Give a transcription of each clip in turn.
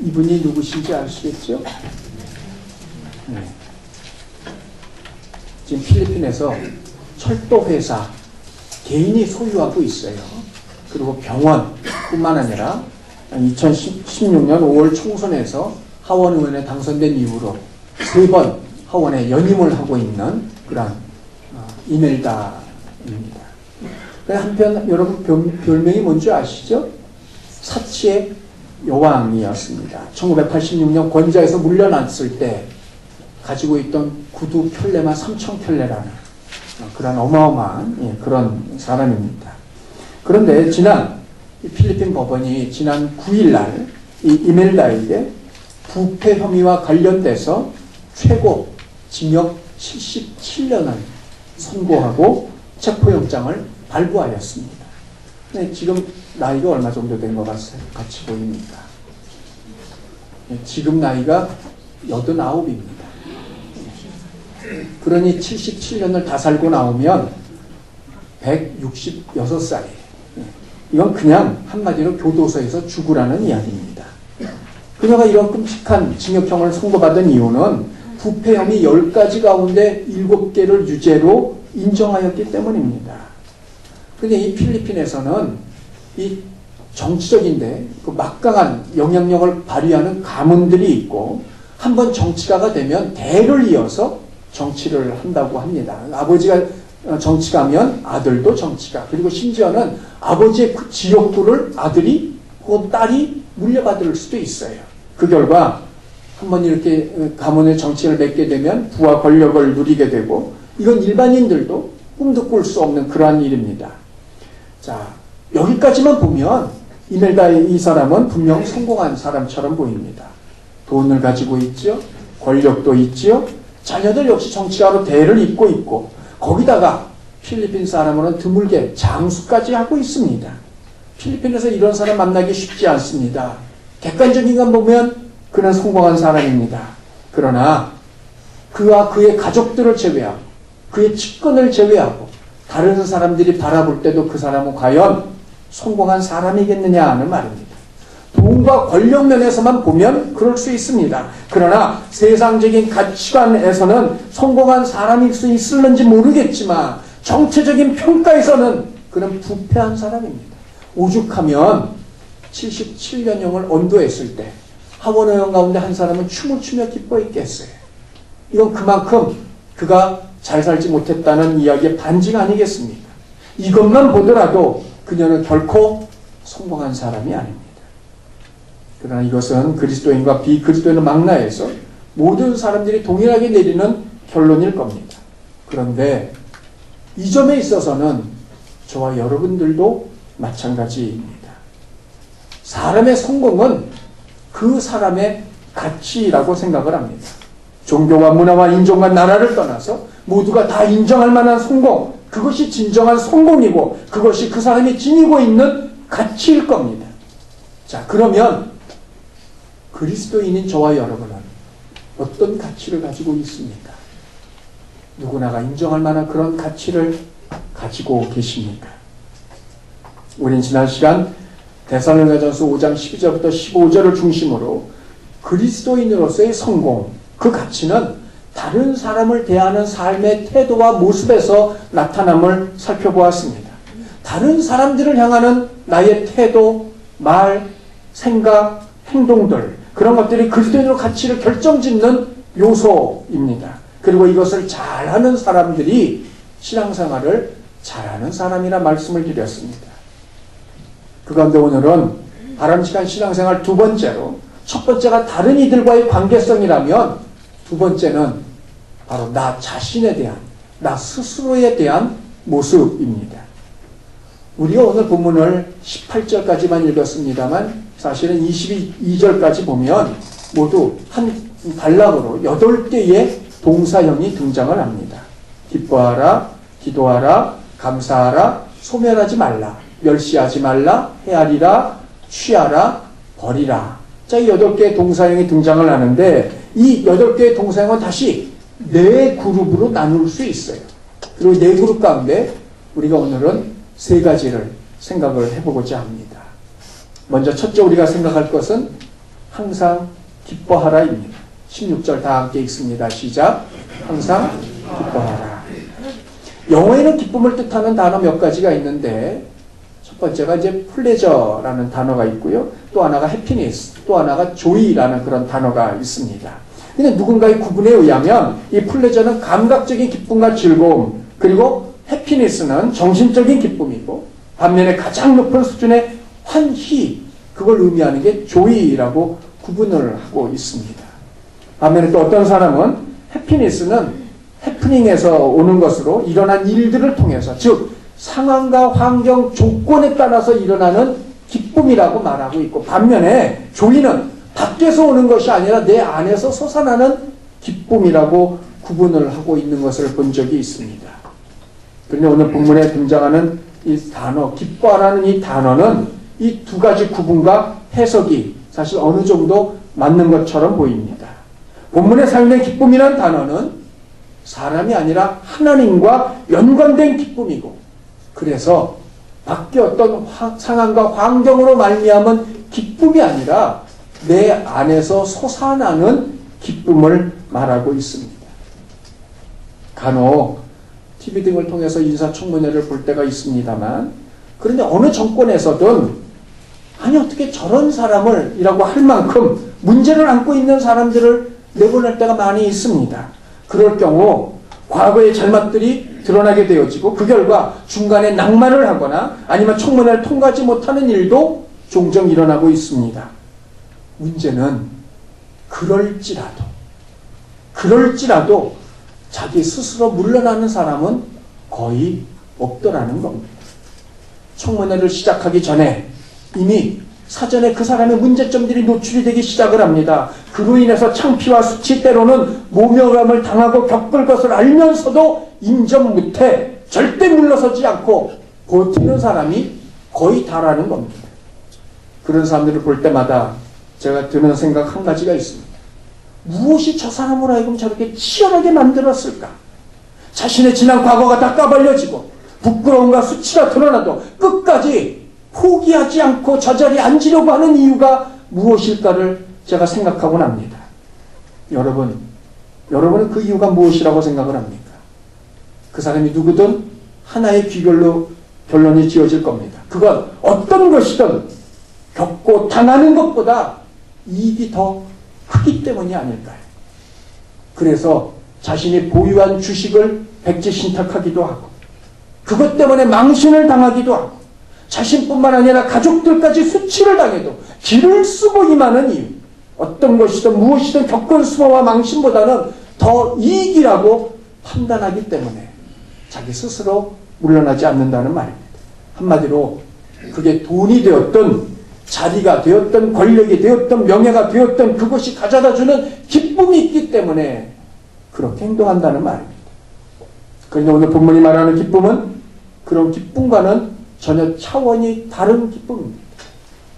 이분이 누구신지 아시겠죠? 네. 지금 필리핀에서 철도회사 개인이 소유하고 있어요. 그리고 병원뿐만 아니라 2016년 5월 총선에서 하원 의원에 당선된 이후로 3번 하원에 연임을 하고 있는 그런 이멜다입니다. 한편 여러분 별명이 뭔지 아시죠? 사치의 여왕이었습니다. 1986년 권좌에서 물러났을 때 가지고 있던 구두 켤레만 3,000켤레라는 그런 어마어마한 그런 사람입니다. 그런데 필리핀 법원이 지난 9일날 이 이멜다에게 부패 혐의와 관련돼서 최고 징역 77년을 선고하고 체포영장을 발부하였습니다. 네, 지금 나이가 얼마 정도 된 것 같이 보입니다. 네, 지금 나이가 89입니다. 그러니 77년을 다 살고 나오면 166살이에요. 이건 그냥 한마디로 교도소에서 죽으라는 이야기입니다. 그녀가 이런 끔찍한 징역형을 선고받은 이유는 부패 혐의 10가지 가운데 7개를 유죄로 인정하였기 때문입니다. 그런데 이 필리핀에서는 이 정치적인데 그 막강한 영향력을 발휘하는 가문들이 있고 한번 정치가가 되면 대를 이어서 정치를 한다고 합니다. 아버지가 정치가면 아들도 정치가, 그리고 심지어는 아버지의 그 지역구를 아들이 혹은 딸이 물려받을 수도 있어요. 그 결과 한번 이렇게 가문의 정치를 맺게 되면 부와 권력을 누리게 되고, 이건 일반인들도 꿈도 꿀 수 없는 그러한 일입니다. 자, 여기까지만 보면 이멜다의 이 사람은 분명 성공한 사람처럼 보입니다. 돈을 가지고 있죠. 권력도 있죠. 자녀들 역시 정치가로 대를 잇고 있고, 거기다가 필리핀 사람으로는 드물게 장수까지 하고 있습니다. 필리핀에서 이런 사람 만나기 쉽지 않습니다. 객관적인 것 보면 그는 성공한 사람입니다. 그러나 그와 그의 가족들을 제외하고 그의 측근을 제외하고 다른 사람들이 바라볼 때도 그 사람은 과연 성공한 사람이겠느냐 하는 말입니다. 돈과 권력 면에서만 보면 그럴 수 있습니다. 그러나 세상적인 가치관에서는 성공한 사람일 수 있을는지 모르겠지만 정체적인 평가에서는 그는 부패한 사람입니다. 오죽하면 77년형을 언도했을 때 하원 의원 가운데 한 사람은 춤을 추며 기뻐했겠어요. 이건 그만큼 그가 잘 살지 못했다는 이야기의 반증 아니겠습니까? 이것만 보더라도 그녀는 결코 성공한 사람이 아닙니다. 그러나 이것은 그리스도인과 비그리스도인의 망라에서 모든 사람들이 동일하게 내리는 결론일 겁니다. 그런데 이 점에 있어서는 저와 여러분들도 마찬가지입니다. 사람의 성공은 그 사람의 가치라고 생각을 합니다. 종교와 문화와 인종과 나라를 떠나서 모두가 다 인정할 만한 성공, 그것이 진정한 성공이고 그것이 그 사람이 지니고 있는 가치일 겁니다. 자, 그러면 그리스도인인 저와 여러분은 어떤 가치를 가지고 있습니까? 누구나가 인정할 만한 그런 가치를 가지고 계십니까? 우린 지난 시간 데살로니가전서 5장 12절부터 15절을 중심으로 그리스도인으로서의 성공, 그 가치는 다른 사람을 대하는 삶의 태도와 모습에서 나타남을 살펴보았습니다. 다른 사람들을 향하는 나의 태도, 말, 생각, 행동들, 그런 것들이 그리스도인으로 가치를 결정짓는 요소입니다. 그리고 이것을 잘하는 사람들이 신앙생활을 잘하는 사람이라 말씀을 드렸습니다. 그 가운데 오늘은 바람직한 신앙생활 두 번째로, 첫 번째가 다른 이들과의 관계성이라면 두 번째는 바로 나 자신에 대한, 나 스스로에 대한 모습입니다. 우리가 오늘 본문을 18절까지만 읽었습니다만 사실은 22절까지 보면 모두 한 단락으로 8개의 동사형이 등장을 합니다. 기뻐하라, 기도하라, 감사하라, 소멸하지 말라, 멸시하지 말라, 헤아리라, 취하라, 버리라. 자, 이 8개의 동사형이 등장을 하는데 이 8개의 동사형은 다시 4그룹으로 나눌 수 있어요. 그리고 4그룹 가운데 우리가 오늘은 3가지를 생각을 해보고자 합니다. 먼저 첫째 우리가 생각할 것은 항상 기뻐하라입니다. 16절 다 함께 읽습니다. 시작. 항상 기뻐하라. 영어에는 기쁨을 뜻하는 단어 몇 가지가 있는데 첫 번째가 이제 플레저라는 단어가 있고요. 또 하나가 해피니스, 또 하나가 조이라는 그런 단어가 있습니다. 근데 누군가의 구분에 의하면 이 플레저는 감각적인 기쁨과 즐거움, 그리고 해피니스는 정신적인 기쁨이고, 반면에 가장 높은 수준의 환희, 그걸 의미하는 게 조이라고 구분을 하고 있습니다. 반면에 또 어떤 사람은 해피니스는 해프닝에서 오는 것으로 일어난 일들을 통해서, 즉 상황과 환경 조건에 따라서 일어나는 기쁨이라고 말하고 있고, 반면에 조이는 밖에서 오는 것이 아니라 내 안에서 솟아나는 기쁨이라고 구분을 하고 있는 것을 본 적이 있습니다. 그런데 오늘 본문에 등장하는 이 단어, 기뻐하라는 이 단어는 이 두 가지 구분과 해석이 사실 어느 정도 맞는 것처럼 보입니다. 본문에 사용된 기쁨이라는 단어는 사람이 아니라 하나님과 연관된 기쁨이고, 그래서 밖에 어떤 상황과 환경으로 말미암은 기쁨이 아니라 내 안에서 솟아나는 기쁨을 말하고 있습니다. 간혹 TV 등을 통해서 인사청문회를 볼 때가 있습니다만, 그런데 어느 정권에서든 아니 어떻게 저런 사람을 이라고 할 만큼 문제를 안고 있는 사람들을 내보낼 때가 많이 있습니다. 그럴 경우 과거의 잘못들이 드러나게 되어지고, 그 결과 중간에 낙마를 하거나 아니면 청문회를 통과하지 못하는 일도 종종 일어나고 있습니다. 문제는 그럴지라도 자기 스스로 물러나는 사람은 거의 없더라는 겁니다. 청문회를 시작하기 전에 이미 사전에 그 사람의 문제점들이 노출이 되기 시작을 합니다. 그로 인해서 창피와 수치, 때로는 모멸감을 당하고 겪을 것을 알면서도 인정 못해 절대 물러서지 않고 버티는 사람이 거의 다라는 겁니다. 그런 사람들을 볼 때마다 제가 드는 생각 한 가지가 있습니다. 무엇이 저 사람으로 하여금 저렇게 치열하게 만들었을까? 자신의 지난 과거가 다 까발려지고 부끄러움과 수치가 드러나도 끝까지 포기하지 않고 저 자리에 앉으려고 하는 이유가 무엇일까를 제가 생각하곤 합니다. 여러분은 그 이유가 무엇이라고 생각을 합니까? 그 사람이 누구든 하나의 귀결로 결론이 지어질 겁니다. 그건 어떤 것이든 겪고 당하는 것보다 이익이 더 크기 때문이 아닐까요? 그래서 자신이 보유한 주식을 백지신탁하기도 하고, 그것 때문에 망신을 당하기도 하고, 자신뿐만 아니라 가족들까지 수치를 당해도 길을 쓰고 임하는 이유, 어떤 것이든 무엇이든 겪은 수모와 망신보다는 더 이익이라고 판단하기 때문에 자기 스스로 물러나지 않는다는 말입니다. 한마디로 그게 돈이 되었든 자리가 되었든 권력이 되었든 명예가 되었든 그것이 가져다주는 기쁨이 있기 때문에 그렇게 행동한다는 말입니다. 그런데 오늘 본문이 말하는 기쁨은 그런 기쁨과는 전혀 차원이 다른 기쁨입니다.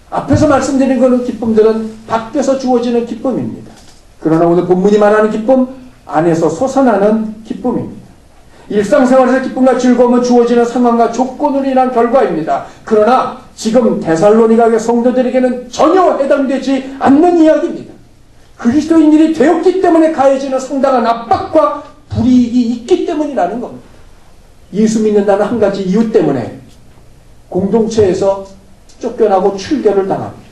앞에서 말씀드린 그런 기쁨들은 밖에서 주어지는 기쁨입니다. 그러나 오늘 본문이 말하는 기쁨, 안에서 솟아나는 기쁨입니다. 일상생활에서 기쁨과 즐거움은 주어지는 상황과 조건으로 인한 결과입니다. 그러나 지금 데살로니가의 성도들에게는 전혀 해당되지 않는 이야기입니다. 그리스도인들이 되었기 때문에 가해지는 상당한 압박과 불이익이 있기 때문이라는 겁니다. 예수 믿는다는 한 가지 이유 때문에 공동체에서 쫓겨나고 출결을 당합니다.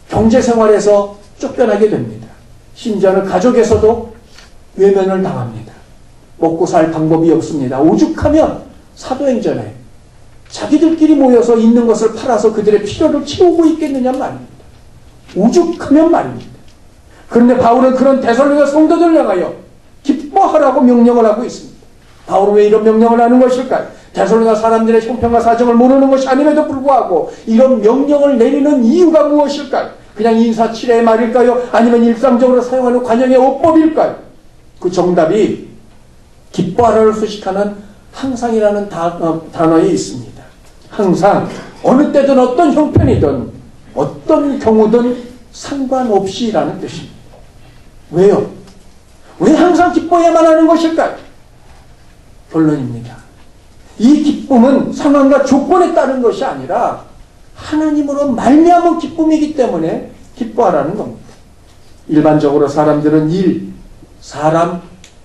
경제생활에서 쫓겨나게 됩니다. 심지어는 가족에서도 외면을 당합니다. 먹고 살 방법이 없습니다. 오죽하면 사도행전에 자기들끼리 모여서 있는 것을 팔아서 그들의 필요를 채우고 있겠느냐 말입니다. 오죽하면 말입니다. 그런데 바울은 그런 데살로니가 성도들을 향하여 기뻐하라고 명령을 하고 있습니다. 바울은 왜 이런 명령을 하는 것일까요? 데살로니가 사람들의 형편과 사정을 모르는 것이 아님에도 불구하고 이런 명령을 내리는 이유가 무엇일까요? 그냥 인사치레의 말일까요? 아니면 일상적으로 사용하는 관용의 어법일까요? 그 정답이 기뻐하라를 수식하는 항상이라는 단어에 있습니다. 항상 어느 때든 어떤 형편이든 어떤 경우든 상관없이라는 뜻입니다. 왜요? 왜 항상 기뻐해야만 하는 것일까요? 결론입니다. 이 기쁨은 상황과 조건에 따른 것이 아니라 하나님으로 말미암은 기쁨이기 때문에 기뻐하라는 겁니다. 일반적으로 사람들은 일, 사람,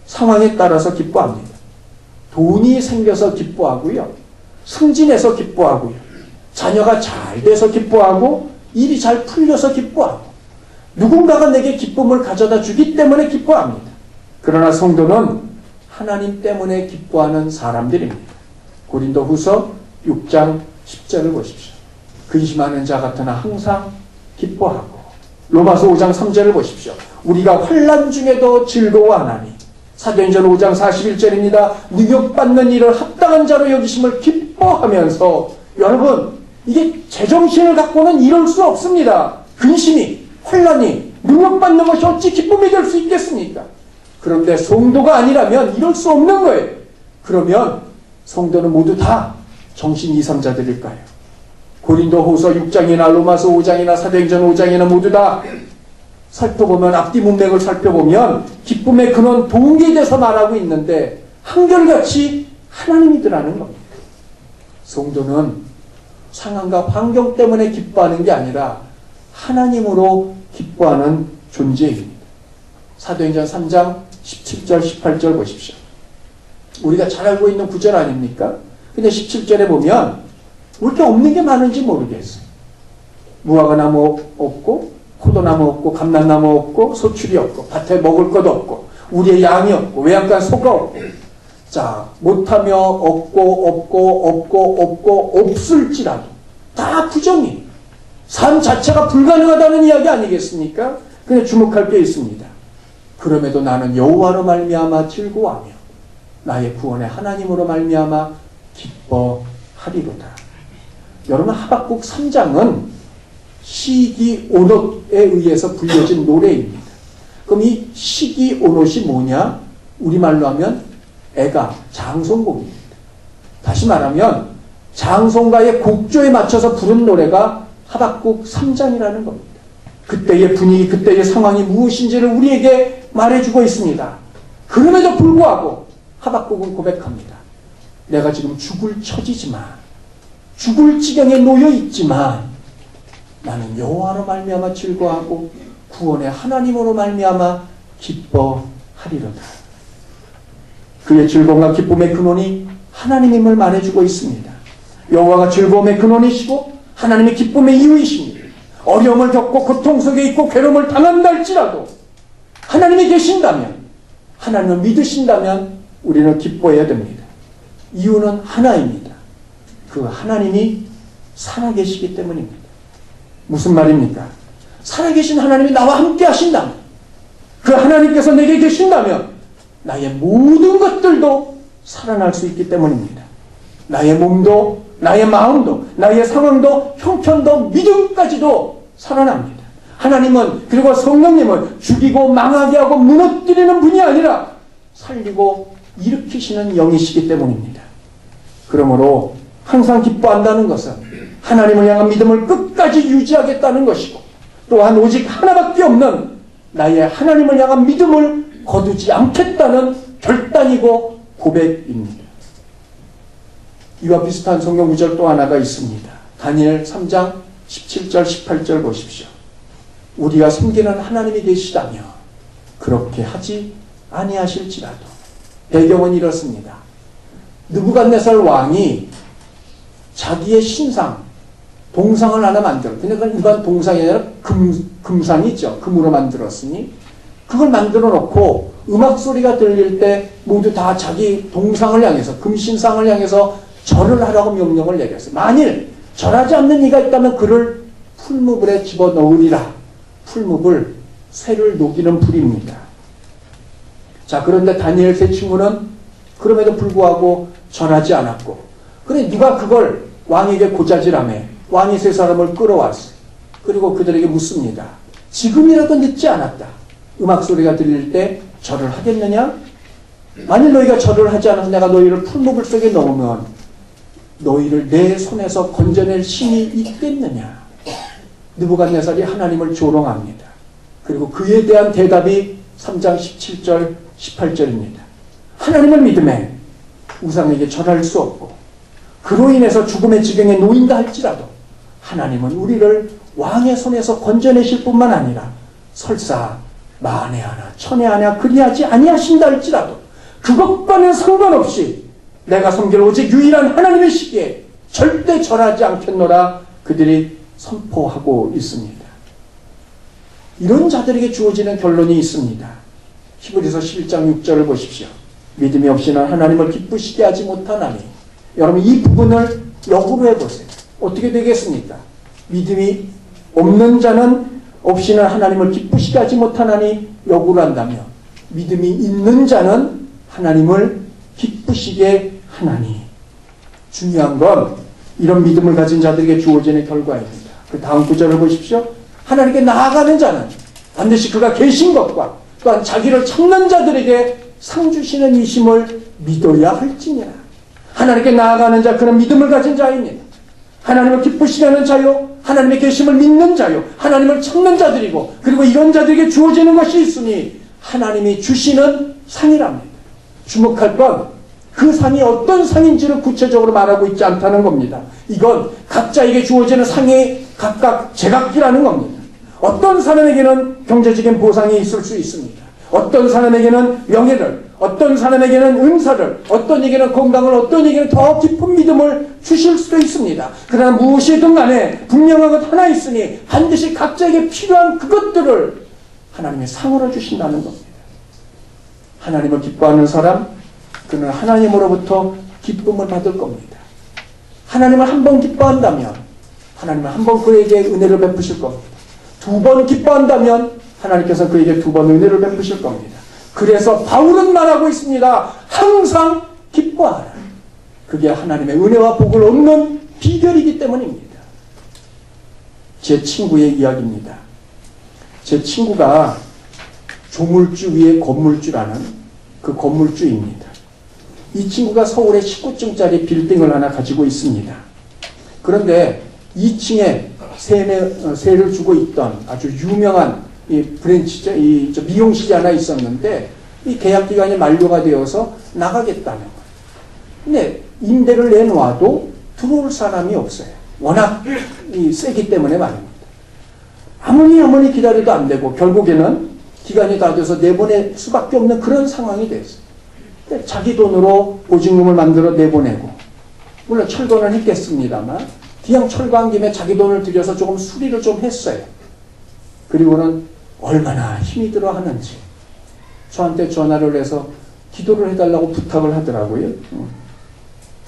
상황에 따라서 기뻐합니다. 돈이 생겨서 기뻐하고요. 승진해서 기뻐하고요. 자녀가 잘 돼서 기뻐하고 일이 잘 풀려서 기뻐하고 누군가가 내게 기쁨을 가져다 주기 때문에 기뻐합니다. 그러나 성도는 하나님 때문에 기뻐하는 사람들입니다. 고린도후서 6장 10절을 보십시오. 근심하는 자 같으나 항상 기뻐하고 로마서 5장 3절을 보십시오. 우리가 환난 중에도 즐거워하나니 사도행전 5장 41절입니다. 능욕받는 일을 합당한 자로 여기심을 기뻐하면서 여러분 이게 제정신을 갖고는 이럴 수 없습니다. 근심이 환난이 능욕받는 것이 어찌 기쁨이 될 수 있겠습니까? 그런데 성도가 아니라면 이럴 수 없는 거예요. 그러면 성도는 모두 다 정신 이상자들일까요? 고린도후서 6장이나 로마서 5장이나 사도행전 5장이나 모두 다 살펴보면 앞뒤 문맥을 살펴보면 기쁨의 근원 동기에 대해서 말하고 있는데 한결같이 하나님이더라는 겁니다. 성도는 상황과 환경 때문에 기뻐하는 게 아니라 하나님으로 기뻐하는 존재입니다. 사도행전 3장 17절 18절 보십시오. 우리가 잘 알고 있는 구절 아닙니까? 근데 17절에 보면 왜 이렇게 없는 게 많은지 모르겠어요. 무화과나무 없고 포도나무 없고 감람나무 없고 소출이 없고 밭에 먹을 것 없고 우리의 양이 없고 외양간 소가 없고 자 못하며 없고 없을지라도 다 부정이 삶 자체가 불가능하다는 이야기 아니겠습니까? 그냥 주목할 게 있습니다. 그럼에도 나는 여호와로 말미암아 즐거워하며 나의 구원의 하나님으로 말미암아 기뻐하리로다. 여러분 하박국 3장은 시기오롯에 의해서 불려진 노래입니다. 그럼 이 시기오롯이 뭐냐? 우리말로 하면 애가 장송곡입니다. 다시 말하면 장송가의 곡조에 맞춰서 부른 노래가 하박국 3장이라는 겁니다. 그때의 분위기, 그때의 상황이 무엇인지를 우리에게 말해주고 있습니다. 그럼에도 불구하고 하박국은 고백합니다. 내가 지금 죽을 처지지만 죽을 지경에 놓여 있지만 나는 여호와로 말미암아 즐거워하고 구원의 하나님으로 말미암아 기뻐하리로다. 그의 즐거움과 기쁨의 근원이 하나님임을 말해주고 있습니다. 여호와가 즐거움의 근원이시고 하나님의 기쁨의 이유이십니다. 어려움을 겪고 고통 속에 있고 괴로움을 당한다 할지라도 하나님이 계신다면 하나님을 믿으신다면 우리는 기뻐해야 됩니다. 이유는 하나입니다. 그 하나님이 살아계시기 때문입니다. 무슨 말입니까? 살아계신 하나님이 나와 함께 하신다면 그 하나님께서 내게 계신다면 나의 모든 것들도 살아날 수 있기 때문입니다. 나의 몸도 나의 마음도 나의 상황도 형편도 믿음까지도 살아납니다. 하나님은 그리고 성령님은 죽이고 망하게 하고 무너뜨리는 분이 아니라 살리고 일으키시는 영이시기 때문입니다. 그러므로 항상 기뻐한다는 것은 하나님을 향한 믿음을 끝까지 유지하겠다는 것이고 또한 오직 하나밖에 없는 나의 하나님을 향한 믿음을 거두지 않겠다는 결단이고 고백입니다. 이와 비슷한 성경 구절 또 하나가 있습니다. 다니엘 3장 17절 18절 보십시오. 우리가 섬기는 하나님이 계시다며 그렇게 하지 아니하실지라도. 배경은 이렇습니다. 느부갓네살 왕이 자기의 신상 동상을 하나 만들어. 그러니까 일반 동상이 아니라 금상이 있죠. 금으로 만들었으니 그걸 만들어 놓고 음악 소리가 들릴 때 모두 다 자기 동상을 향해서 금신상을 향해서 절을 하라고 명령을 내렸어요. 만일 절하지 않는 이가 있다면 그를 풀무불에 집어넣으리라. 풀무불, 쇠를 녹이는 불입니다. 자, 그런데 다니엘 세 친구는 그럼에도 불구하고 절하지 않았고, 그래 누가 그걸 왕에게 고자질하며 왕이 세 사람을 끌어왔어요. 그리고 그들에게 묻습니다. 지금이라도 늦지 않았다. 음악 소리가 들릴 때 절을 하겠느냐? 만일 너희가 절을 하지 않아서 내가 너희를 풀무불 속에 넣으면 너희를 내 손에서 건져낼 힘이 있겠느냐? 느부갓네살이 하나님을 조롱합니다. 그리고 그에 대한 대답이 3장 17절 18절입니다. 하나님을 믿음에 우상에게 절할 수 없고 그로 인해서 죽음의 지경에 놓인다 할지라도 하나님은 우리를 왕의 손에서 건져내실 뿐만 아니라 설사 만에 하나 천에 하나 그리하지 아니하신다 할지라도 그것과는 상관없이 내가 섬길 오직 유일한 하나님의 시기에 절대 절하지 않겠노라 그들이 선포하고 있습니다. 이런 자들에게 주어지는 결론이 있습니다. 히브리서 11장 6절을 보십시오. 믿음이 없이는 하나님을 기쁘시게 하지 못하나니. 여러분 이 부분을 역으로 해보세요. 어떻게 되겠습니까? 믿음이 없는 자는 없이는 하나님을 기쁘시게 하지 못하나니 역으로 한다면 믿음이 있는 자는 하나님을 기쁘시게 하나니. 중요한 건 이런 믿음을 가진 자들에게 주어지는 결과입니다. 그 다음 구절을 보십시오. 하나님께 나아가는 자는 반드시 그가 계신 것과 또한 자기를 찾는 자들에게 상 주시는 이심을 믿어야 할지니라. 하나님께 나아가는 자 그는 믿음을 가진 자입니다. 하나님을 기쁘시게 하는 자요, 하나님의 계심을 믿는 자요, 하나님을 찾는 자들이고, 그리고 이런 자들에게 주어지는 것이 있으니 하나님이 주시는 상이랍니다. 주목할 건 그 상이 어떤 상인지를 구체적으로 말하고 있지 않다는 겁니다. 이건 각자에게 주어지는 상이 각각 제각기라는 겁니다. 어떤 사람에게는 경제적인 보상이 있을 수 있습니다. 어떤 사람에게는 명예를, 어떤 사람에게는 은사를, 어떤 에게는 건강을, 어떤 에게는 더 깊은 믿음을 주실 수도 있습니다. 그러나 무엇이든 간에 분명한 것 하나 있으니 반드시 각자에게 필요한 그것들을 하나님의 상으로 주신다는 겁니다. 하나님을 기뻐하는 사람, 그는 하나님으로부터 기쁨을 받을 겁니다. 하나님을 한 번 기뻐한다면 하나님은 한 번 그에게 은혜를 베푸실 겁니다. 두 번 기뻐한다면 하나님께서 그에게 두 번 은혜를 베푸실 겁니다. 그래서 바울은 말하고 있습니다. 항상 기뻐하라. 그게 하나님의 은혜와 복을 얻는 비결이기 때문입니다. 제 친구의 이야기입니다. 제 친구가 조물주 위에 건물주라는 그 건물주입니다. 이 친구가 서울에 19층짜리 빌딩을 하나 가지고 있습니다. 그런데 2층에 세를 주고 있던 아주 유명한 이 브랜치죠. 이 미용실이 하나 있었는데 이 계약 기간이 만료가 되어서 나가겠다는 거예요. 근데 임대를 내놓아도 들어올 사람이 없어요. 워낙 세기 때문에 말입니다. 아무리 기다려도 안 되고 결국에는 기간이 다 돼서 내보낼 수밖에 없는 그런 상황이 됐어요. 자기 돈으로 보증금을 만들어 내보내고, 물론 철거는 했겠습니다만 그냥 철거한 김에 자기 돈을 들여서 조금 수리를 좀 했어요. 그리고는 얼마나 힘이 들어 하는지 저한테 전화를 해서 기도를 해달라고 부탁을 하더라고요.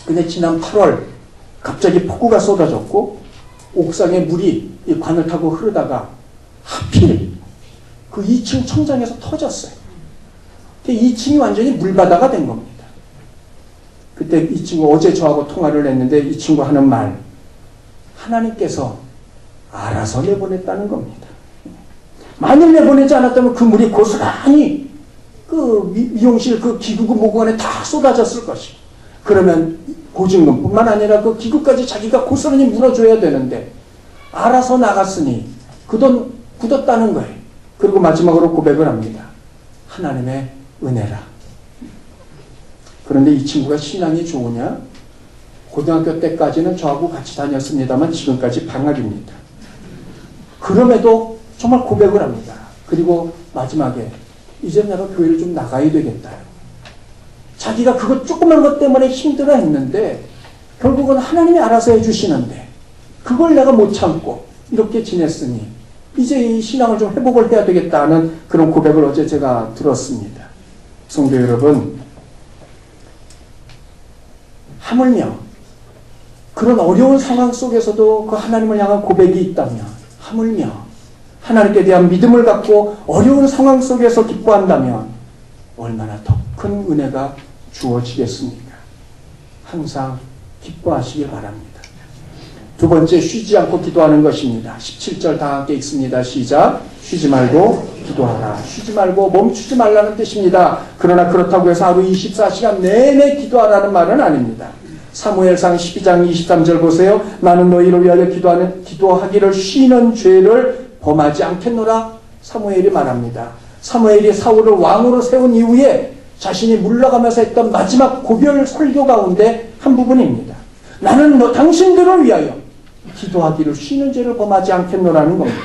근데 지난 8월 갑자기 폭우가 쏟아졌고 옥상에 물이 이 관을 타고 흐르다가 하필 그 2층 천장에서 터졌어요. 2층이 완전히 물바다가 된 겁니다. 그때 이 친구 어제 저하고 통화를 했는데 이 친구 하는 말, 하나님께서 알아서 내보냈다는 겁니다. 만일 내보내지 않았다면 그 물이 고스란히 그 미용실 그 기구구 모구 안에 다 쏟아졌을 것이고, 그러면 보증금뿐만 아니라 그 기구까지 자기가 고스란히 물어줘야 되는데 알아서 나갔으니 그 돈 굳었다는 거예요. 그리고 마지막으로 고백을 합니다. 하나님의 은혜라. 그런데 이 친구가 신앙이 좋으냐? 고등학교 때까지는 저하고 같이 다녔습니다만 지금까지 방학입니다. 그럼에도 정말 고백을 합니다. 그리고 마지막에 이제 내가 교회를 좀 나가야 되겠다. 자기가 그것 조그만 것 때문에 힘들어 했는데 결국은 하나님이 알아서 해주시는데 그걸 내가 못 참고 이렇게 지냈으니 이제 이 신앙을 좀 회복을 해야 되겠다는 그런 고백을 어제 제가 들었습니다. 성도 여러분, 하물며 그런 어려운 상황 속에서도 그 하나님을 향한 고백이 있다면, 하물며 하나님께 대한 믿음을 갖고 어려운 상황 속에서 기뻐한다면 얼마나 더 큰 은혜가 주어지겠습니까? 항상 기뻐하시길 바랍니다. 두 번째, 쉬지 않고 기도하는 것입니다. 17절 다 함께 읽습니다. 시작. 쉬지 말고 기도하라. 쉬지 말고 멈추지 말라는 뜻입니다. 그러나 그렇다고 해서 하루 24시간 내내 기도하라는 말은 아닙니다. 사무엘상 12장 23절 보세요. 나는 너희를 위하여 기도하기를 쉬는 죄를 범하지 않겠노라. 사무엘이 말합니다. 사무엘이 사울을 왕으로 세운 이후에 자신이 물러가면서 했던 마지막 고별 설교 가운데 한 부분입니다. 나는 당신들을 위하여 기도하기를 쉬는 죄를 범하지 않겠노라는 겁니다.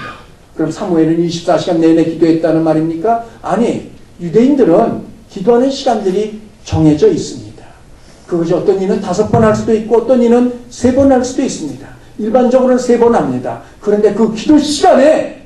그럼 사무엘은 24시간 내내 기도했다는 말입니까? 아니, 유대인들은 기도하는 시간들이 정해져 있습니다. 그것이 어떤 이는 5번 할 수도 있고 어떤 이는 3번 할 수도 있습니다. 일반적으로는 3번 합니다. 그런데 그 기도 시간에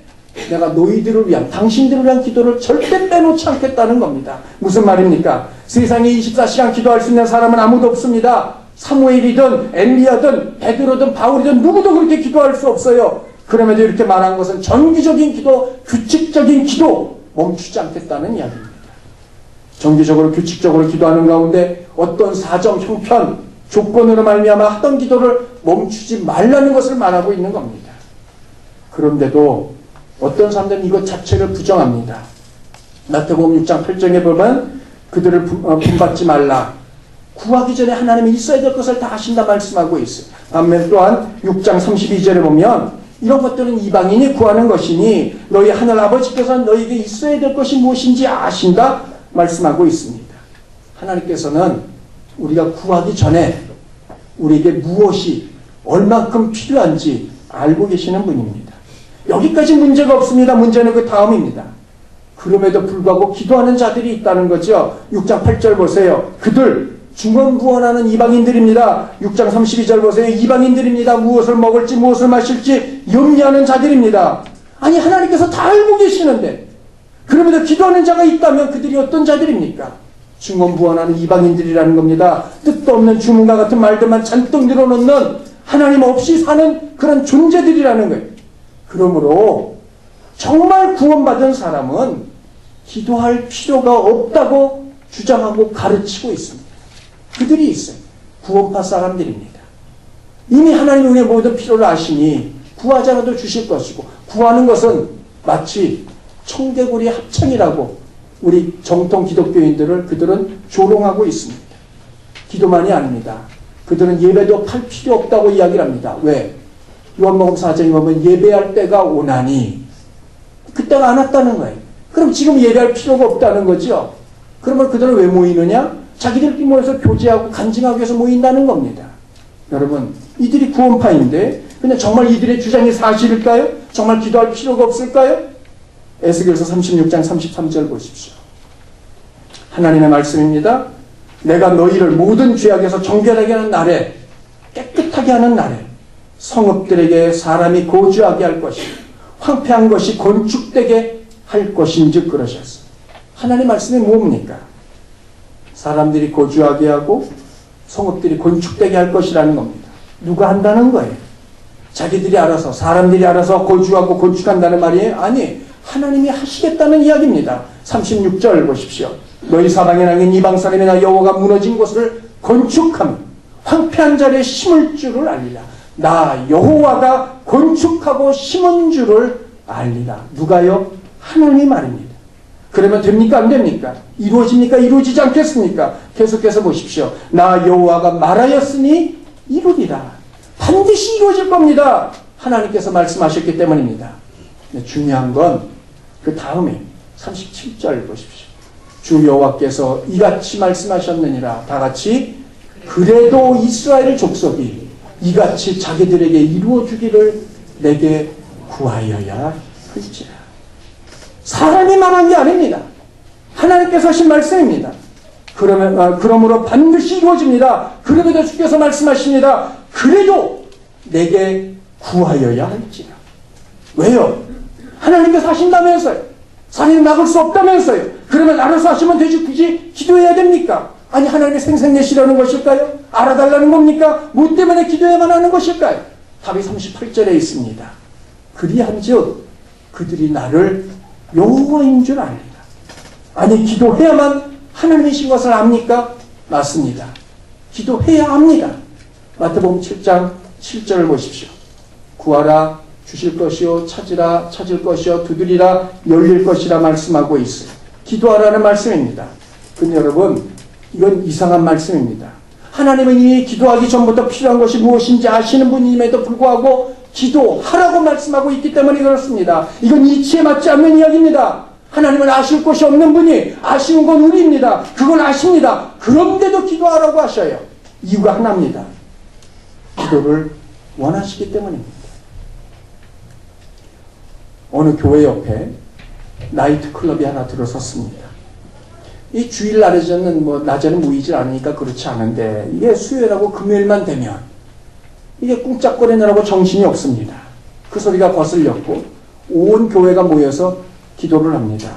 내가 너희들을 위한, 당신들을 위한 기도를 절대 빼놓지 않겠다는 겁니다. 무슨 말입니까? 세상에 24시간 기도할 수 있는 사람은 아무도 없습니다. 사무엘이든 엘리야든 베드로든 바울이든 누구도 그렇게 기도할 수 없어요. 그럼에도 이렇게 말한 것은 정기적인 기도, 규칙적인 기도 멈추지 않겠다는 이야기입니다. 정기적으로 규칙적으로 기도하는 가운데 어떤 사정, 형편, 조건으로 말미암아 하던 기도를 멈추지 말라는 것을 말하고 있는 겁니다. 그런데도 어떤 사람들은 이것 자체를 부정합니다. 마태복음 6장 8절에 보면 그들을 분받지 말라. 구하기 전에 하나님이 있어야 될 것을 다 하신다 말씀하고 있어요. 반면 또한 6장 32절에 보면 이런 것들은 이방인이 구하는 것이니 너희 하늘 아버지께서는 너희에게 있어야 될 것이 무엇인지 아신다 말씀하고 있습니다. 하나님께서는 우리가 구하기 전에 우리에게 무엇이 얼만큼 필요한지 알고 계시는 분입니다. 여기까지 문제가 없습니다. 문제는 그 다음입니다. 그럼에도 불구하고 기도하는 자들이 있다는 거죠. 6장 8절 보세요. 그들 중언부언하는 이방인들입니다. 6장 32절 보세요. 이방인들입니다. 무엇을 먹을지 무엇을 마실지 염려하는 자들입니다. 아니 하나님께서 다 알고 계시는데 그럼에도 기도하는 자가 있다면 그들이 어떤 자들입니까? 중언부언하는 이방인들이라는 겁니다. 뜻도 없는 주문과 같은 말들만 잔뜩 늘어놓는 하나님 없이 사는 그런 존재들이라는 거예요. 그러므로 정말 구원받은 사람은 기도할 필요가 없다고 주장하고 가르치고 있습니다. 그들이 있어요. 구원파 사람들입니다. 이미 하나님 우리의 모든 필요를 아시니 구하자라도 주실 것이고 구하는 것은 마치 청개구리 합창이라고 우리 정통 기독교인들을 그들은 조롱하고 있습니다. 기도만이 아닙니다. 그들은 예배도 팔 필요 없다고 이야기를 합니다. 왜? 요한복음 4장에 보면 예배할 때가 오나니 그때가 안 왔다는 거예요. 그럼 지금 예배할 필요가 없다는 거죠. 그러면 그들은 왜 모이느냐? 자기들끼리 모여서 교제하고 간증하기 위해서 모인다는 겁니다. 여러분 이들이 구원파인데 근데 정말 이들의 주장이 사실일까요? 정말 기도할 필요가 없을까요? 에스겔서 36장 33절 보십시오. 하나님의 말씀입니다. 내가 너희를 모든 죄악에서 정결하게 하는 날에 깨끗하게 하는 날에 성읍들에게 사람이 거주하게 할 것이 황폐한 것이 건축되게 할 것인즉 그러셨어요. 하나님 말씀이 뭡니까? 사람들이 거주하게 하고 성읍들이 건축되게 할 것이라는 겁니다. 누가 한다는 거예요? 자기들이 알아서 사람들이 알아서 거주하고 건축한다는 말이에요? 아니 하나님이 하시겠다는 이야기입니다. 36절 보십시오. 너희 사방에 남긴 이방 사람이나 여호와가 무너진 곳을 건축하며 황폐한 자리에 심을 줄을 알리라. 나 여호와가 건축하고 심은 줄을 알리라. 누가요? 하나님이 말입니다. 그러면 됩니까? 안 됩니까? 이루어집니까? 이루어지지 않겠습니까? 계속해서 보십시오. 나 여호와가 말하였으니 이루리라. 반드시 이루어질 겁니다. 하나님께서 말씀하셨기 때문입니다. 중요한 건 그 다음에 37절 보십시오. 주 여호와께서 이같이 말씀하셨느니라. 다같이 그래도 이스라엘 족속이 이같이 자기들에게 이루어주기를 내게 구하여야 할지라. 사람이 말한 게 아닙니다. 하나님께서 하신 말씀입니다. 그러므로 반드시 이루어집니다. 그럼에도 주께서 말씀하십니다. 그래도 내게 구하여야 할지라. 왜요? 하나님께서 하신다면서요. 사람이 막을 수 없다면서요. 그러면 알아서 하시면 되지 굳이 기도해야 됩니까? 아니 하나님이 생생내시려는 것일까요? 알아달라는 겁니까? 뭐 때문에 기도해야만 하는 것일까요? 답이 38절에 있습니다. 그리한즉 그들이 나를 여호와인 줄 알리라. 아니 기도해야만 하나님이신 것을 압니까? 맞습니다. 기도해야 합니다. 마태복음 7장 7절을 보십시오. 구하라 주실 것이요 찾으라 찾을 것이요 두드리라 열릴 것이라 말씀하고 있어요. 기도하라는 말씀입니다. 근데 여러분 이건 이상한 말씀입니다. 하나님은 이미 기도하기 전부터 필요한 것이 무엇인지 아시는 분임에도 불구하고 기도하라고 말씀하고 있기 때문에 그렇습니다. 이건 이치에 맞지 않는 이야기입니다. 하나님은 아실 것이 없는 분이 아시는 건 우리입니다. 그걸 아십니다. 그런데도 기도하라고 하셔요. 이유가 하나입니다. 기도를 원하시기 때문입니다. 어느 교회 옆에 나이트 클럽이 하나 들어섰습니다. 이 주일날에는 낮에는 모이질 않으니까 그렇지 않은데, 이게 수요일하고 금요일만 되면 이게 꿍짝거리느라고 정신이 없습니다. 그 소리가 거슬렸고 온 교회가 모여서 기도를 합니다.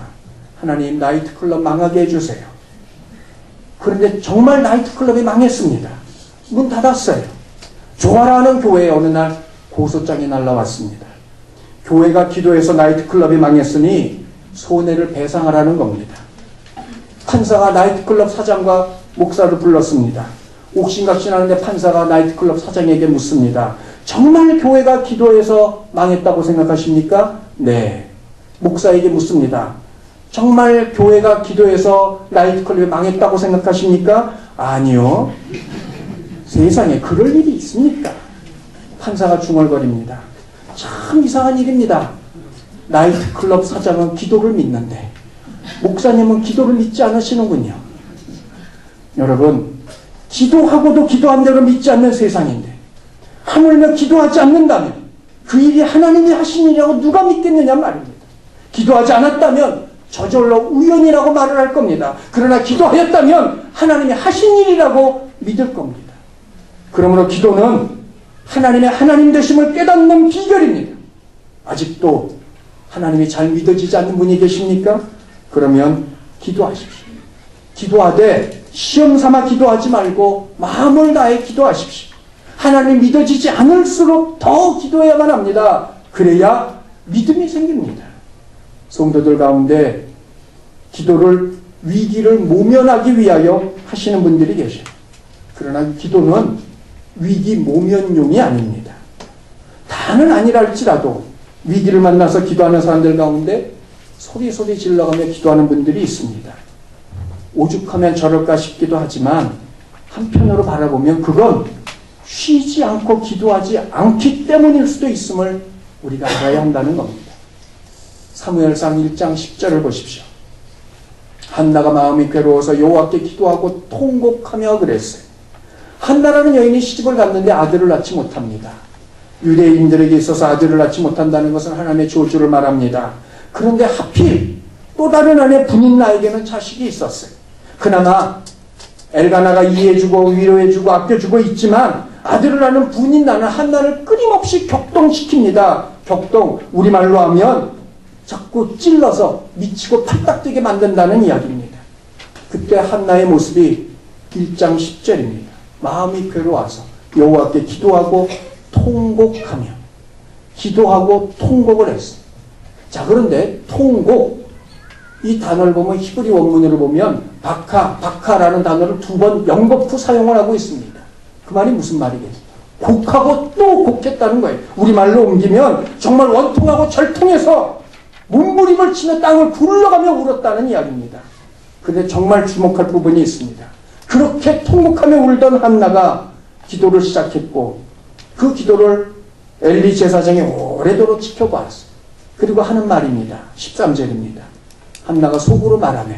하나님, 나이트 클럽 망하게 해주세요. 그런데 정말 나이트 클럽이 망했습니다. 문 닫았어요. 좋아라 하는 교회에 어느 날 고소장이 날라왔습니다. 교회가 기도해서 나이트 클럽이 망했으니 손해를 배상하라는 겁니다. 판사가 나이트 클럽 사장과 목사를 불렀습니다. 옥신각신하는데 판사가 나이트 클럽 사장에게 묻습니다. 정말 교회가 기도해서 망했다고 생각하십니까? 네. 목사에게 묻습니다. 정말 교회가 기도해서 나이트 클럽이 망했다고 생각하십니까? 아니요. 세상에 그럴 일이 있습니까? 판사가 중얼거립니다. 참 이상한 일입니다. 나이트 클럽 사장은 기도를 믿는데 목사님은 기도를 믿지 않으시는군요. 여러분, 기도하고도 기도 안 되고 믿지 않는 세상인데 하물며 기도하지 않는다면 그 일이 하나님이 하신 일이라고 누가 믿겠느냐 말입니다. 기도하지 않았다면 저절로 우연이라고 말을 할 겁니다. 그러나 기도하였다면 하나님이 하신 일이라고 믿을 겁니다. 그러므로 기도는 하나님의 하나님 되심을 깨닫는 비결입니다. 아직도 하나님이 잘 믿어지지 않는 분이 계십니까? 그러면 기도하십시오. 기도하되 시험 삼아 기도하지 말고 마음을 다해 기도하십시오. 하나님 믿어지지 않을수록 더 기도해야만 합니다. 그래야 믿음이 생깁니다. 성도들 가운데 기도를 위기를 모면하기 위하여 하시는 분들이 계셔요. 그러나 기도는 위기 모면용이 아닙니다. 다는 아니랄지라도 위기를 만나서 기도하는 사람들 가운데 소리 질러가며 기도하는 분들이 있습니다. 오죽하면 저럴까 싶기도 하지만 한편으로 바라보면 그건 쉬지 않고 기도하지 않기 때문일 수도 있음을 우리가 알아야 한다는 겁니다. 사무엘상 1장 10절을 보십시오. 한나가 마음이 괴로워서 여호와께 기도하고 통곡하며 그랬어요. 한나라는 여인이 시집을 갔는데 아들을 낳지 못합니다. 유대인들에게 있어서 아들을 낳지 못한다는 것은 하나님의 저주를 말합니다. 그런데 하필 또 다른 아내 분인나에게는 자식이 있었어요. 그나마 엘가나가 이해해주고 위로해주고 아껴주고 있지만 아들을 낳는 분인나는 한나를 끊임없이 격동시킵니다. 격동, 우리말로 하면 자꾸 찔러서 미치고 팔딱 뛰게 만든다는 이야기입니다. 그때 한나의 모습이 1장 10절입니다. 마음이 괴로워서 여호와께 기도하고 통곡하며 기도하고 통곡을 했어요. 자, 그런데 통곡, 이 단어를 보면 히브리 원문으로 보면 바카라는 단어를 2번 연거푸 사용을 하고 있습니다. 그 말이 무슨 말이겠어요? 곡하고 또 곡했다는 거예요. 우리말로 옮기면 정말 원통하고 절통해서 몸부림을 치며 땅을 굴러가며 울었다는 이야기입니다. 그런데 정말 주목할 부분이 있습니다. 그렇게 통곡하며 울던 한나가 기도를 시작했고 그 기도를 엘리 제사장이 오래도록 지켜보았어요. 그리고 하는 말입니다. 13절입니다. 한나가 속으로 말하며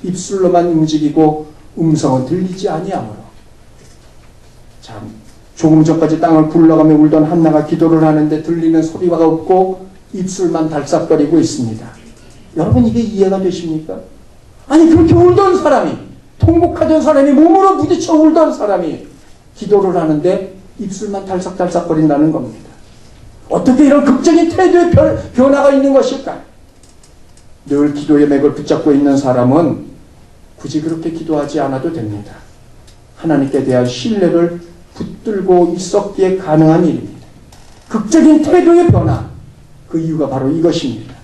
입술로만 움직이고 음성은 들리지 아니하므로. 참, 조금 전까지 땅을 굴러가며 울던 한나가 기도를 하는데 들리는 소리가 없고 입술만 달싹거리고 있습니다. 여러분, 이게 이해가 되십니까? 아니, 그렇게 울던 사람이, 통곡하던 사람이, 몸으로 부딪혀 울던 사람이 기도를 하는데 입술만 달싹달싹거린다는 겁니다. 어떻게 이런 극적인 태도의 변화가 있는 것일까요? 늘 기도의 맥을 붙잡고 있는 사람은 굳이 그렇게 기도하지 않아도 됩니다. 하나님께 대한 신뢰를 붙들고 있었기에 가능한 일입니다. 극적인 태도의 변화, 그 이유가 바로 이것입니다.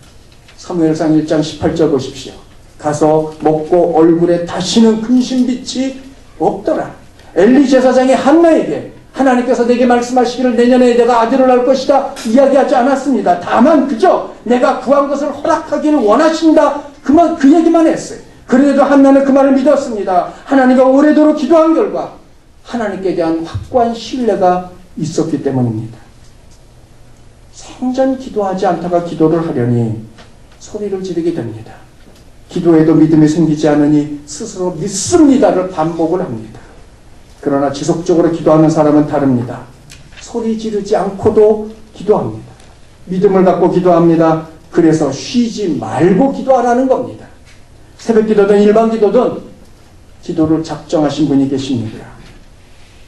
사무엘상 1장 18절 보십시오. 가서 먹고 얼굴에 다시는 근심빛이 없더라. 엘리 제사장이 한나에게 하나님께서 내게 말씀하시기를 내년에 내가 아들을 낳을 것이다 이야기하지 않았습니다. 다만 그저 내가 구한 것을 허락하기를 원하신다 그 얘기만 했어요. 그래도 한나는 그 말을 믿었습니다. 하나님과 오래도록 기도한 결과 하나님께 대한 확고한 신뢰가 있었기 때문입니다. 생전 기도하지 않다가 기도를 하려니 소리를 지르게 됩니다. 기도에도 믿음이 생기지 않으니 스스로 믿습니다를 반복을 합니다. 그러나 지속적으로 기도하는 사람은 다릅니다. 소리 지르지 않고도 기도합니다. 믿음을 갖고 기도합니다. 그래서 쉬지 말고 기도하라는 겁니다. 새벽 기도든 일반 기도든 기도를 작정하신 분이 계십니다.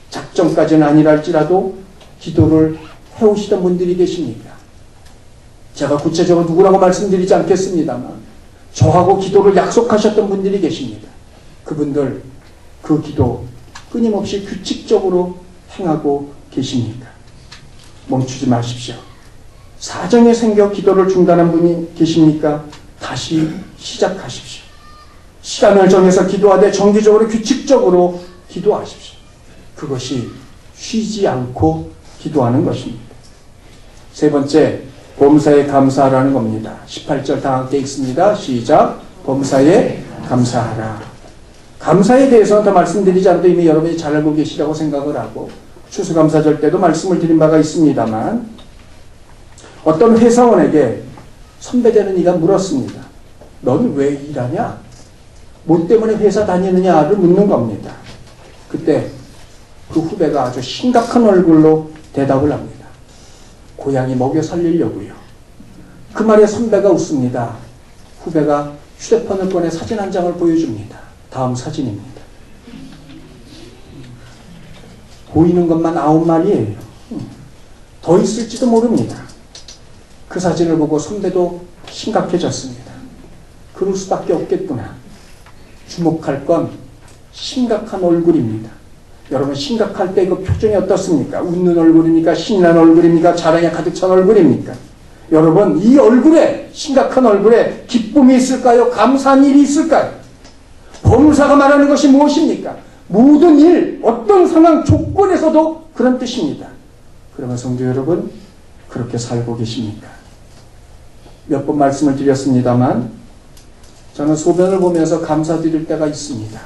작정까지는 아니랄지라도 기도를 해오시던 분들이 계십니다. 제가 구체적으로 누구라고 말씀드리지 않겠습니다만 저하고 기도를 약속하셨던 분들이 계십니다. 그분들 그 기도 끊임없이 규칙적으로 행하고 계십니까? 멈추지 마십시오. 사정이 생겨 기도를 중단한 분이 계십니까? 다시 시작하십시오. 시간을 정해서 기도하되 정기적으로 규칙적으로 기도하십시오. 그것이 쉬지 않고 기도하는 것입니다. 세 번째, 범사에 감사하라는 겁니다. 18절 다 함께 읽습니다. 시작. 범사에 감사하라. 감사에 대해서는 더 말씀드리지 않아도 이미 여러분이 잘 알고 계시라고 생각을 하고 추수감사절 때도 말씀을 드린 바가 있습니다만 어떤 회사원에게 선배되는 이가 물었습니다. 넌 왜 일하냐? 뭐 때문에 회사 다니느냐를 묻는 겁니다. 그때 그 후배가 아주 심각한 얼굴로 대답을 합니다. 고양이 먹여 살리려고요. 그 말에 선배가 웃습니다. 후배가 휴대폰을 꺼내 사진 한 장을 보여줍니다. 다음 사진입니다. 보이는 것만 9마리예요. 더 있을지도 모릅니다. 그 사진을 보고 선배도 심각해졌습니다. 그럴 수밖에 없겠구나. 주목할 건 심각한 얼굴입니다. 여러분 심각할 때 그 표정이 어떻습니까? 웃는 얼굴입니까? 신이 난 얼굴입니까? 자랑에 가득 찬 얼굴입니까? 여러분 이 얼굴에 심각한 얼굴에 기쁨이 있을까요? 감사한 일이 있을까요? 범사가 말하는 것이 무엇입니까? 모든 일, 어떤 상황, 조건에서도 그런 뜻입니다. 그러면 성도 여러분 그렇게 살고 계십니까? 몇 번 말씀을 드렸습니다만 저는 소변을 보면서 감사드릴 때가 있습니다.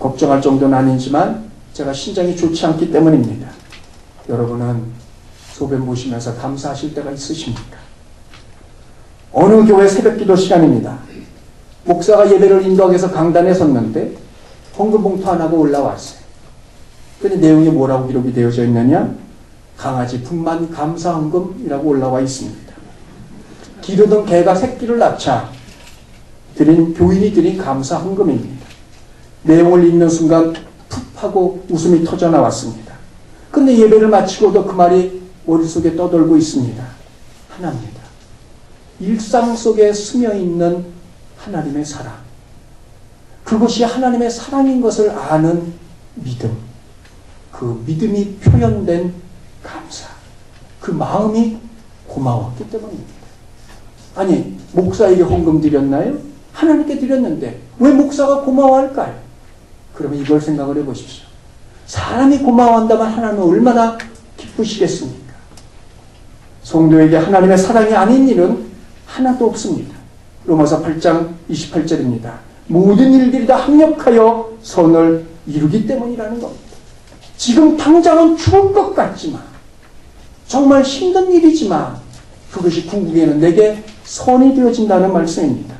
걱정할 정도는 아니지만 제가 신장이 좋지 않기 때문입니다. 여러분은 소변 보시면서 감사하실 때가 있으십니까? 어느 교회 새벽기도 시간입니다. 목사가 예배를 인도하기 위해서 강단에 섰는데 헌금 봉투 하나가 올라왔어요. 그런데 내용이 뭐라고 기록이 되어져 있느냐? 강아지 분만 감사 헌금이라고 올라와 있습니다. 기르던 개가 새끼를 낳자 교인이 드린 감사 헌금입니다. 내용을 읽는 순간 푹 하고 웃음이 터져 나왔습니다. 근데 예배를 마치고도 그 말이 머릿속에 떠돌고 있습니다. 하나입니다. 일상 속에 스며있는 하나님의 사랑. 그것이 하나님의 사랑인 것을 아는 믿음. 그 믿음이 표현된 감사. 그 마음이 고마웠기 때문입니다. 아니, 목사에게 헌금 드렸나요? 하나님께 드렸는데 왜 목사가 고마워할까요? 그러면 이걸 생각을 해보십시오. 사람이 고마워한다면 하나님은 얼마나 기쁘시겠습니까? 성도에게 하나님의 사랑이 아닌 일은 하나도 없습니다. 로마서 8장 28절입니다. 모든 일들이 다 합력하여 선을 이루기 때문이라는 겁니다. 지금 당장은 죽을 것 같지만 정말 힘든 일이지만 그것이 궁극에는 내게 선이 되어진다는 말씀입니다.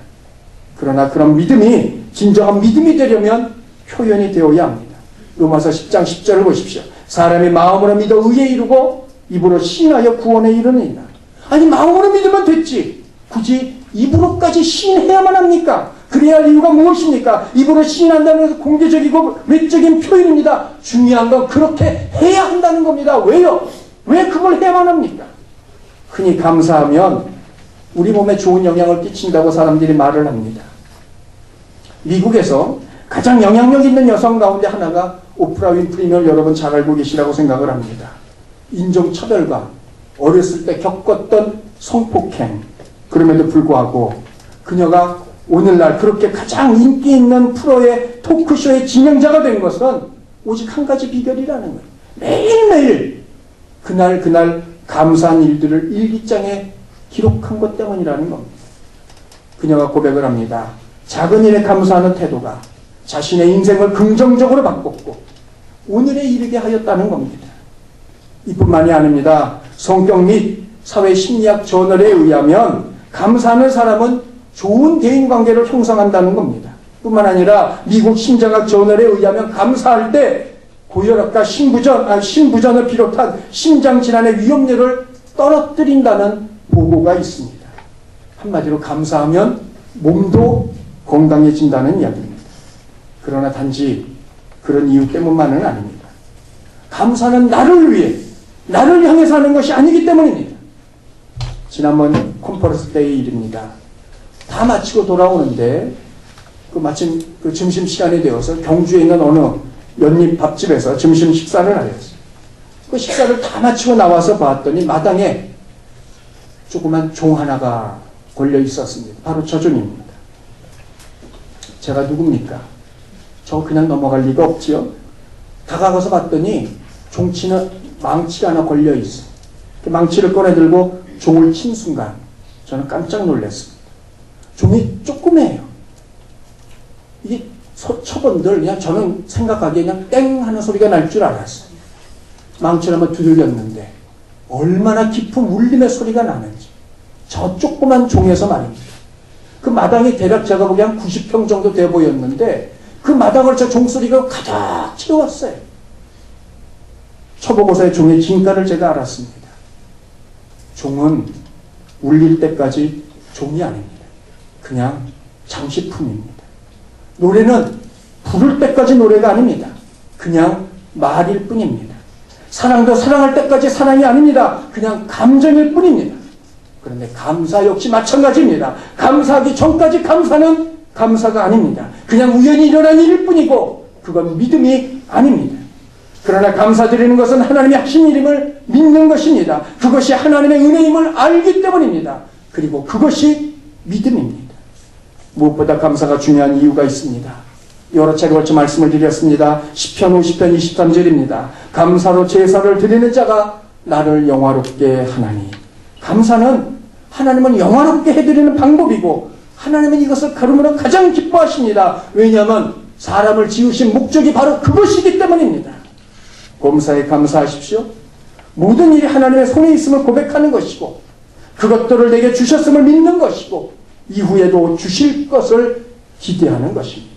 그러나 그런 믿음이 진정한 믿음이 되려면 표현이 되어야 합니다. 로마서 10장 10절을 보십시오. 사람이 마음으로 믿어 의에 이르고 입으로 시인하여 구원에 이르느니라. 아니 마음으로 믿으면 됐지. 굳이 입으로까지 시인해야만 합니까? 그래야 할 이유가 무엇입니까? 입으로 시인한다는 것은 공개적이고 외적인 표현입니다. 중요한 건 그렇게 해야 한다는 겁니다. 왜요? 왜 그걸 해야만 합니까? 흔히 감사하면 우리 몸에 좋은 영향을 끼친다고 사람들이 말을 합니다. 미국에서 가장 영향력 있는 여성 가운데 하나가 오프라 윈프리를 여러분 잘 알고 계시라고 생각을 합니다. 인종차별과 어렸을 때 겪었던 성폭행, 그럼에도 불구하고 그녀가 오늘날 그렇게 가장 인기 있는 프로의 토크쇼의 진행자가 된 것은 오직 한 가지 비결이라는 거예요. 매일매일 그날 감사한 일들을 일기장에 기록한 것 때문이라는 겁니다. 그녀가 고백을 합니다. 작은 일에 감사하는 태도가 자신의 인생을 긍정적으로 바꿨고 오늘에 이르게 하였다는 겁니다. 이뿐만이 아닙니다. 성격 및 사회심리학 저널에 의하면 감사하는 사람은 좋은 대인관계를 형성한다는 겁니다. 뿐만 아니라 미국 심장학 저널에 의하면 감사할 때 고혈압과 신부전을 비롯한 심장질환의 위험률을 떨어뜨린다는 보고가 있습니다. 한마디로 감사하면 몸도 건강해진다는 이야기입니다. 그러나 단지 그런 이유 때문만은 아닙니다. 감사는 나를 위해, 나를 향해서 하는 것이 아니기 때문입니다. 지난번 컨퍼런스 때의 일입니다. 다 마치고 돌아오는데 마침 점심시간이 되어서 경주에 있는 어느 연잎 밥집에서 점심 식사를 하였어요. 그 식사를 다 마치고 나와서 봤더니 마당에 조그만 종 하나가 걸려 있었습니다. 바로 저 종입니다. 제가 누굽니까? 저 그냥 넘어갈 리가 없지요. 다가가서 봤더니 종치는 망치가 하나 걸려 있어요. 망치를 꺼내들고 종을 친 순간 저는 깜짝 놀랐습니다. 종이 조그매요. 이게 쳐본들 그냥 저는 생각하기에 그냥 땡 하는 소리가 날 줄 알았어요. 망치를 한번 두들겼는데 얼마나 깊은 울림의 소리가 나는지 저 조그만 종에서 말입니다. 그 마당이 대략 제가 보기에 한 90평 정도 돼 보였는데 그 마당을 저 종소리가 가득 채웠어요. 쳐보고서의 종의 진가를 제가 알았습니다. 종은 울릴 때까지 종이 아닙니다. 그냥 장식품입니다. 노래는 부를 때까지 노래가 아닙니다. 그냥 말일 뿐입니다. 사랑도 사랑할 때까지 사랑이 아닙니다. 그냥 감정일 뿐입니다. 그런데 감사 역시 마찬가지입니다. 감사하기 전까지 감사는 감사가 아닙니다. 그냥 우연히 일어난 일일 뿐이고 그건 믿음이 아닙니다. 그러나 감사드리는 것은 하나님의 하신 일임을 믿는 것입니다. 그것이 하나님의 은혜임을 알기 때문입니다. 그리고 그것이 믿음입니다. 무엇보다 감사가 중요한 이유가 있습니다. 여러 차례 걸쳐 말씀을 드렸습니다. 시편 50편 23절입니다. 감사로 제사를 드리는 자가 나를 영화롭게 하나니. 감사는 하나님은 영화롭게 해드리는 방법이고 하나님은 이것을 그러므로 가장 기뻐하십니다. 왜냐하면 사람을 지으신 목적이 바로 그것이기 때문입니다. 범사에 감사하십시오. 모든 일이 하나님의 손에 있음을 고백하는 것이고 그것들을 내게 주셨음을 믿는 것이고 이후에도 주실 것을 기대하는 것입니다.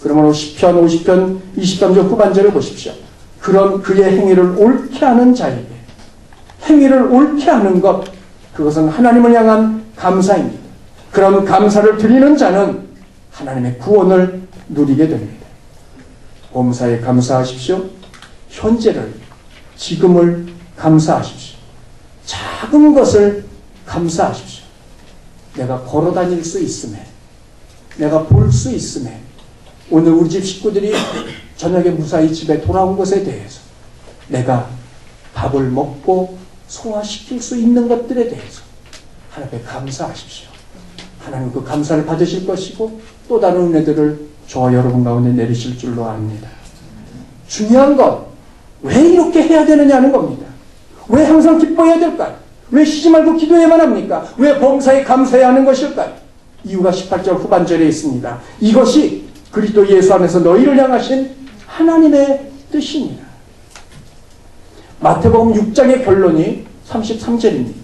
그러므로 시편 50편 23절 후반절을 보십시오. 그런 그의 행위를 옳게 하는 자에게 행위를 옳게 하는 것 그것은 하나님을 향한 감사입니다. 그런 감사를 드리는 자는 하나님의 구원을 누리게 됩니다. 범사에 감사하십시오. 현재를 지금을 감사하십시오. 작은 것을 감사하십시오. 내가 걸어 다닐 수 있음에 내가 볼 수 있음에 오늘 우리 집 식구들이 저녁에 무사히 집에 돌아온 것에 대해서 내가 밥을 먹고 소화시킬 수 있는 것들에 대해서 하나님께 감사하십시오. 하나님 그 감사를 받으실 것이고 또 다른 은혜들을 저와 여러분 가운데 내리실 줄로 압니다. 중요한 것 왜 이렇게 해야 되느냐는 겁니다. 왜 항상 기뻐해야 될까요? 왜 쉬지 말고 기도해야만 합니까? 왜 범사에 감사해야 하는 것일까요? 이유가 18절 후반절에 있습니다. 이것이 그리스도 예수 안에서 너희를 향하신 하나님의 뜻입니다. 마태복음 6장의 결론이 33절입니다.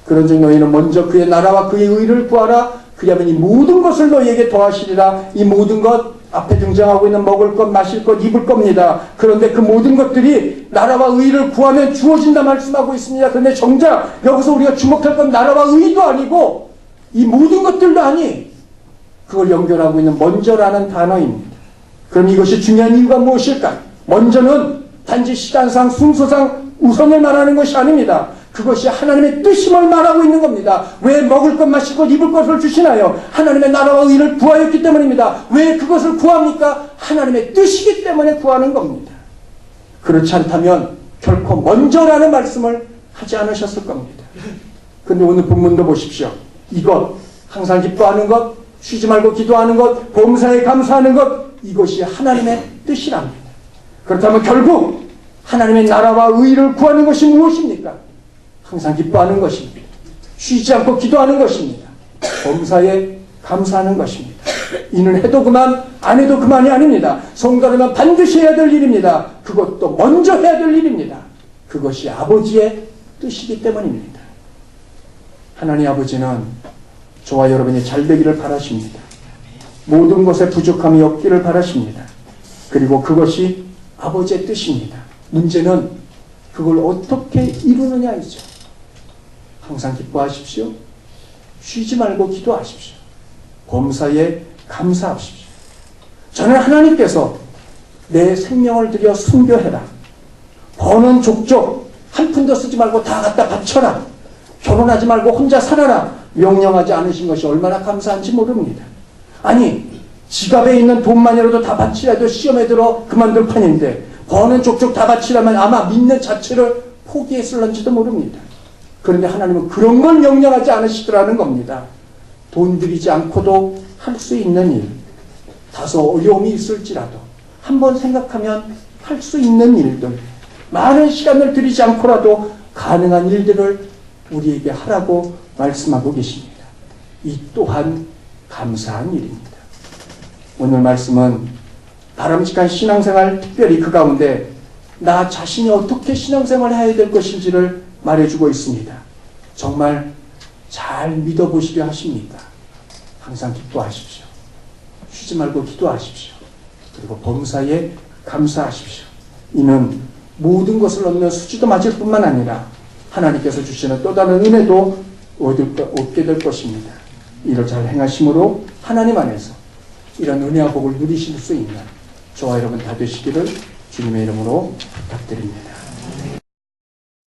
그런즉 너희는 먼저 그의 나라와 그의 의를 구하라. 그리하면 이 모든 것을 너희에게 더하시리라. 이 모든 것 앞에 등장하고 있는 먹을 것, 마실 것, 입을 겁니다. 그런데 그 모든 것들이 나라와 의를 구하면 주어진다 말씀하고 있습니다. 그런데 정작 여기서 우리가 주목할 건 나라와 의도 아니고 이 모든 것들도 아니 그걸 연결하고 있는 먼저라는 단어입니다. 그럼 이것이 중요한 이유가 무엇일까요? 먼저는 단지 시간상 순서상 우선을 말하는 것이 아닙니다. 그것이 하나님의 뜻임을 말하고 있는 겁니다. 왜 먹을 것, 마실 것, 입을 것을 주시나요? 하나님의 나라와 의를 구하였기 때문입니다. 왜 그것을 구합니까? 하나님의 뜻이기 때문에 구하는 겁니다. 그렇지 않다면 결코 먼저라는 말씀을 하지 않으셨을 겁니다. 그런데 오늘 본문도 보십시오. 이것, 항상 기뻐하는 것, 쉬지 말고 기도하는 것, 범사에 감사하는 것, 이것이 하나님의 뜻이랍니다. 그렇다면 결국 하나님의 나라와 의를 구하는 것이 무엇입니까? 항상 기뻐하는 것입니다. 쉬지 않고 기도하는 것입니다. 범사에 감사하는 것입니다. 이는 해도 그만 안 해도 그만이 아닙니다. 성도라면 반드시 해야 될 일입니다. 그것도 먼저 해야 될 일입니다. 그것이 아버지의 뜻이기 때문입니다. 하나님 아버지는 저와 여러분이 잘 되기를 바라십니다. 모든 것에 부족함이 없기를 바라십니다. 그리고 그것이 아버지의 뜻입니다. 문제는 그걸 어떻게 이루느냐이죠. 항상 기뻐하십시오. 쉬지 말고 기도하십시오. 범사에 감사하십시오. 저는 하나님께서 내 생명을 들여 순교해라. 버는 족족 한 푼도 쓰지 말고 다 갖다 바쳐라. 결혼하지 말고 혼자 살아라. 명령하지 않으신 것이 얼마나 감사한지 모릅니다. 아니, 지갑에 있는 돈만이라도 다 바치라도 시험에 들어 그만둘 판인데 버는 족족 다 바치라면 아마 믿는 자체를 포기했을런지도 모릅니다. 그런데 하나님은 그런 걸 명령하지 않으시더라는 겁니다. 돈 들이지 않고도 할 수 있는 일, 다소 어려움이 있을지라도 한번 생각하면 할 수 있는 일들, 많은 시간을 들이지 않고라도 가능한 일들을 우리에게 하라고 말씀하고 계십니다. 이 또한 감사한 일입니다. 오늘 말씀은 바람직한 신앙생활, 특별히 그 가운데 나 자신이 어떻게 신앙생활을 해야 될 것인지를 말해주고 있습니다. 정말 잘 믿어보시려 하십니까? 항상 기도하십시오. 쉬지 말고 기도하십시오. 그리고 범사에 감사하십시오. 이는 모든 것을 얻는 수지도 맞을 뿐만 아니라 하나님께서 주시는 또 다른 은혜도 얻게 될 것입니다. 이를 잘 행하심으로 하나님 안에서 이런 은혜와 복을 누리실 수 있는 저와 여러분 다 되시기를 주님의 이름으로 부탁드립니다.